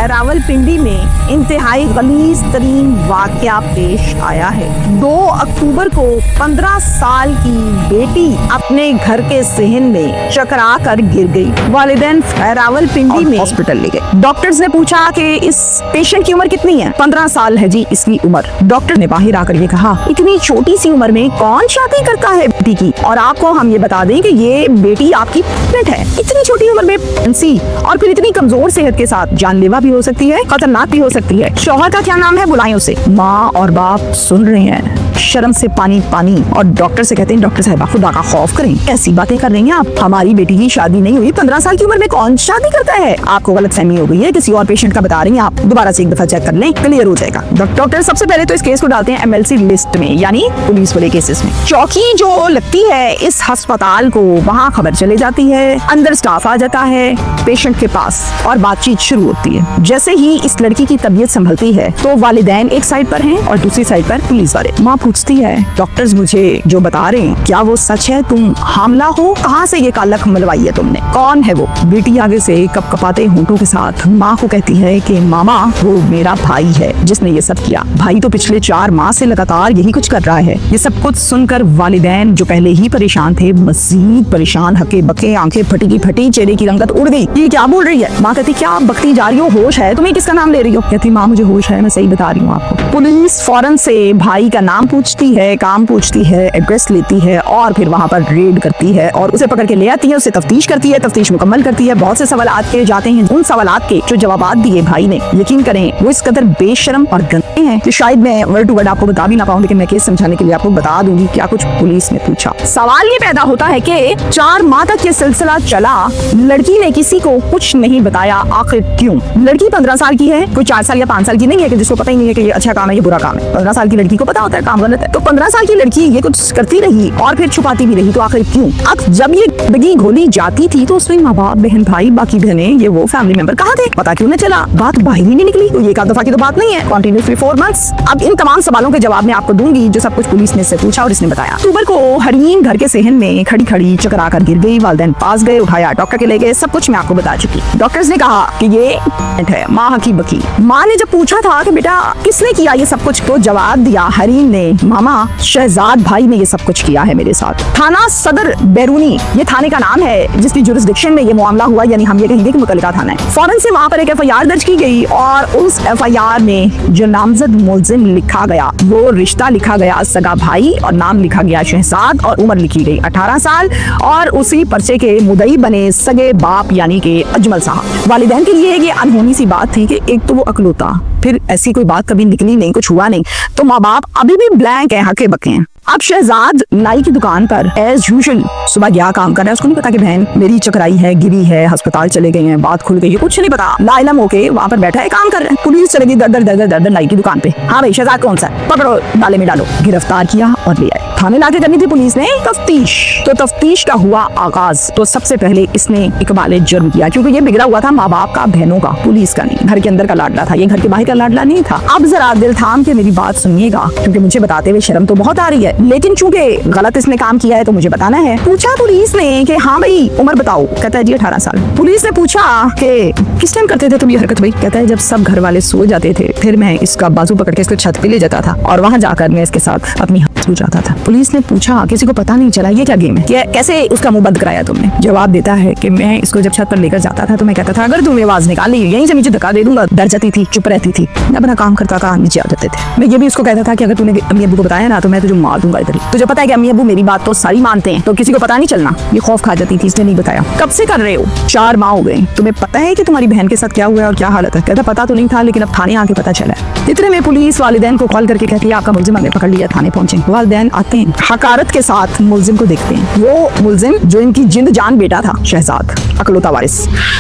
रावलपिंडी में इंतहाई गलीज तरीन वाकया पेश आया है। 2 अक्टूबर को 15 साल की बेटी अपने घर के सहन में चकरा कर गिर गई। वालिदैन रावलपिंडी में हॉस्पिटल ले गए। डॉक्टर्स ने पूछा कि इस पेशेंट की उम्र कितनी है। 15 साल है जी इसकी उम्र। डॉक्टर ने बाहर आकर ये कहा, इतनी छोटी सी उम्र में कौन शादी करता है बेटी की। और आपको हम ये बता दें कि ये बेटी आपकी प्रेग्नेंट है। इतनी छोटी उम्र में प्रेगनेंसी और फिर इतनी कमजोर सेहत के साथ जानलेवा भी हो सकती है, खतरनाक भी हो सकती है। शौहर का क्या नाम है, बुलाएं उसे। माँ और बाप सुन रहे हैं, शर्म से पानी पानी, और डॉक्टर से कहते हैं, डॉक्टर साहिबा खुदा का खौफ करें, कैसी बातें कर रही हैं आप। हमारी बेटी की शादी नहीं हुई। 15 साल की उम्र में कौन शादी करता है। आपको गलतफहमी हो गई है, किसी और पेशेंट का बता रही हैं आप। दोबारा से एक दफा चेक कर लें, क्लियर हो जाएगा। डॉक्टर सबसे पहले तो इस केस को डालते हैं MLC लिस्ट में, यानी पुलिस वाले केसेस में। चौकी जो लगती है इस अस्पताल को, वहाँ खबर चले जाती है, अंदर स्टाफ आ जाता है पेशेंट के पास और बातचीत शुरू होती है। जैसे ही इस लड़की की तबीयत संभलती है तो वालिदैन एक साइड पर हैं और दूसरी साइड पर पुलिस वाले। माँ पूछती है, डॉक्टर्स मुझे जो बता रहे हैं क्या वो सच है, तुम हामला हो, कहाँ से ये कालख मलवाई है तुमने, कौन है वो। बेटी आगे से कपकपाते होंठों के साथ माँ को कहती है कि मामा वो मेरा भाई है जिसने ये सब किया। भाई तो पिछले 4 माह से लगातार यही कुछ कर रहा है। ये सब कुछ सुनकर वालिदैन जो पहले ही परेशान थे मजीद परेशान, हके बके, आंखें फटी की फटी, चेहरे की रंगत उड़ गई। ये क्या बोल रही है। माँ कहती, क्या आप बकती जा रही हो, होश है तुम्हें, किसका नाम ले रही हो। कहती, माँ मुझे होश है, मैं सही बता रही हूँ आपको। पुलिस फौरन से भाई का नाम पूछती है, काम पूछती है, एड्रेस लेती है और फिर वहाँ पर रेड करती है और उसे पकड़ के ले आती है, उसे तफ्तीश करती है, तफ्तीश मुकम्मल करती है। बहुत से सवाल के जाते हैं, उन सवाल के जो जवाब दिए भाई ने, यकीन करें वो इस कदर बेशर्म और गंदे हैं कि शायद मैं वर्ड टू वर्ड आपको बता भी ना पाऊँ, लेकिन मैं केस समझाने के लिए आपको बता दूंगी क्या कुछ पुलिस ने पूछा। सवाल ये पैदा होता है कि 4 माह तक ये सिलसिला चला, लड़की ने किसी को कुछ नहीं बताया, आखिर क्यों। लड़की 15 साल की है, कोई 4 साल या 5 साल की नहीं है कि जिसको पता ही नहीं है कि ये अच्छा काम है ये बुरा काम है। 15 साल की लड़की को पता होता है काम गलत है। तो 15 साल की लड़की ये कुछ करती रही और फिर छुपाती भी रही, तो आखिर क्यों। अब जब ये जिंदगी घोली जाती थी तो उसमें माँ बाप, बहन भाई, बाकी बहनें, ये वो फैमिली मेंबर कहाँ थे, पता क्यों न चला। बात बाहर ही नहीं निकली। तो ये एक दफा की तो बात नहीं है, कंटिन्यूअसली 4 मंथ्स। अब इन तमाम सवालों के जवाब मैं आपको दूंगी जो सब कुछ पुलिस ने से पूछा और इसने बताया। अक्टूबर को हरीन घर के सहन में खड़ी खड़ी चकरा कर गिर गई। वालिदैन पास गए, उठाया, डॉक्टर के ले गए, सब कुछ मैं आपको बता चुकी। डॉक्टर्स ने कहा कि ये है। माँ हकी बकी। माँ ने जब पूछा था कि बेटा किसने किया ये सब कुछ, तो जवाब दिया हरीन ने, मामा शहजाद भाई ने ये सब कुछ किया है मेरे साथ। थाना सदर बैरूनी ये थाने का नाम है जिसकी जुरिस्डिक्शन में ये मामला हुआ, यानी हम ये कहेंगे कि मुतल्लिका थाना है। फौरन से वहाँ पर एक FIR दर्ज की गई और उस FIR में जो नामजद मुलजिम लिखा गया वो रिश्ता लिखा गया सगा भाई और नाम लिखा गया शहजाद और उम्र लिखी गई 18 साल और उसी पर्चे के मुदई बने सगे बाप यानी कि अजमल साहब। वालिदैन के लिए ये अनहोनी सी बात थी कि एक तो वो अकलौता, फिर ऐसी कोई बात कभी निकली नहीं, कुछ हुआ नहीं, तो माँ बाप अभी भी ब्लैंक है, हके बके हैं। अब शहजाद नाई की दुकान पर एज यूजुअल सुबह गया काम कर रहा है। उसको नहीं पता कि बहन मेरी चकराई है, गिरी है, अस्पताल चले गए हैं, बात खुल गई है, कुछ नहीं पता। लाइलम होके वहाँ पर बैठा है, काम कर रहे हैं। पुलिस चलेगी दर दर नाई की दुकान पे। हाँ भाई शहजाद कौन सा है, पकड़ो, डाले में डालो। गिरफ्तार किया और ले आए। थाने लाके करनी थी पुलिस ने तफ्तीश, तो तफ्तीश का हुआ आगाज। तो सबसे पहले इसने इकबाल जुर्म किया क्योंकि ये बिगड़ा हुआ था माँ बाप का, बहनों का, पुलिस का नहीं। घर के अंदर का लाडला था, ये घर के बाहर का लाडला नहीं था। अब जरा दिल थाम के मेरी बात सुनिएगा क्योंकि मुझे बताते हुए शर्म तो बहुत आ रही है, लेकिन चूंकि गलत इसने काम किया है तो मुझे बताना है। पूछा पुलिस ने कि हाँ भाई उम्र बताओ। कहता है जी 18 साल। पुलिस ने पूछा कि किस टाइम करते थे तुम ये हरकत भाई। कहता है जब सब घर वाले सो जाते थे फिर मैं इसका बाजू पकड़ के इसको छत पे ले जाता था और वहाँ जाकर मैं इसके साथ अपनी हो जाता था। पुलिस ने पूछा किसी को पता नहीं चला ये क्या गेम है, कैसे उसका मुंह बंद कराया तुमने। जवाब देता है कि मैं इसको जब छत पर लेकर जाता था तो मैं कहता था अगर तुम आवाज निकाली यहीं से नीचे धक्का दे दूंगा। डर जाती थी, चुप रहती थी, अपना काम करता था, नीचे आ जाते थे। मैं ये भी उसको कहता था कि अगर तूने अम्मी अब्बू को बताया ना तो मैं तुझे मार दूंगा इधर। तुझे पता है कि अम्मी अब्बू मेरी बात तो सारी मानते हैं तो किसी को पता नहीं चलना। ये खौफ खा जाती थी, इसने नहीं बताया। कब से कर रहे हो? 4 माह हो गए। तुम्हें पता है कि तुम्हारी बहन के साथ क्या हुआ और क्या हालत है? कहता पता तो नहीं था लेकिन अब थाने आके पता चला। इतने में पुलिस वालिदैन को कॉल करके कहती है आपका मुलजिम हमने पकड़ लिया, थाने पहुंचे। वालिदैन आते हैं, हकारत के साथ मुलजिम को देखते हैं। वो मुलजिम जो इनकी जिंद जान बेटा था शहजाद, अकलौता वारिस।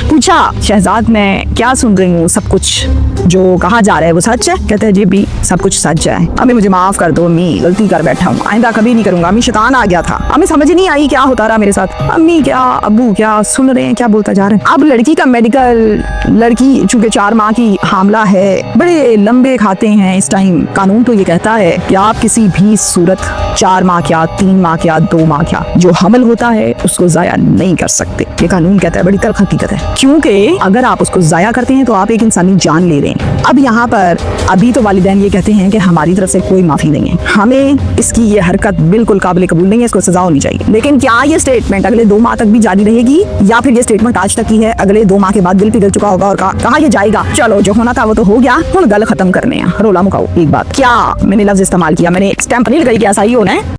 पूछा शहजाद मैं क्या सुन रही हूँ, सब कुछ जो कहा जा रहा है वो सच है? कहता है जी भी सब कुछ सच है, अभी मुझे माफ कर दो, मैं गलती कर बैठा हूँ। आइंदा कभी नहीं करूंगा, अम्मी शैतान आ गया था। अम्मी समझ नहीं आई क्या होता रहा मेरे साथ, अम्मी क्या अब्बू क्या सुन रहे हैं, क्या बोलता जा रहे हैं। अब लड़की का मेडिकल, लड़की चूंकि 4 माह की हामला है, बड़े लंबे खाते हैं इस टाइम। कानून तो ये कहता है कि आप किसी भी सूरत 4 माह क्या, 3 माह क्या, 2 माह क्या, जो हमल होता है उसको जाया नहीं कर सकते। ये कानून कहता है, बड़ी तल्ख हकीकत है, क्योंकि अगर आप उसको जाया करते हैं तो आप एक इंसानी जान ले रहे हैं। अब यहाँ पर अभी तो वालिदैन ये कहते हैं कि हमारी तरफ से कोई माफी नहीं है, हमें इसकी ये हरकत बिल्कुल काबिल कबूल नहीं है, इसको सजा होनी चाहिए। लेकिन क्या ये स्टेटमेंट अगले 2 माह तक भी जारी रहेगी, या फिर ये स्टेटमेंट आज तक की है, अगले 2 माह के बाद दिल पिघल चुका होगा और कहा ये जाएगा, चलो जो होना था वो तो हो गया, हुण गल खत्म करने रोला मुकाओ। एक बात क्या मैंने लफ्ज इस्तेमाल किया, मैंने स्टैंप नहीं लगाई कि ऐसा ही होना है।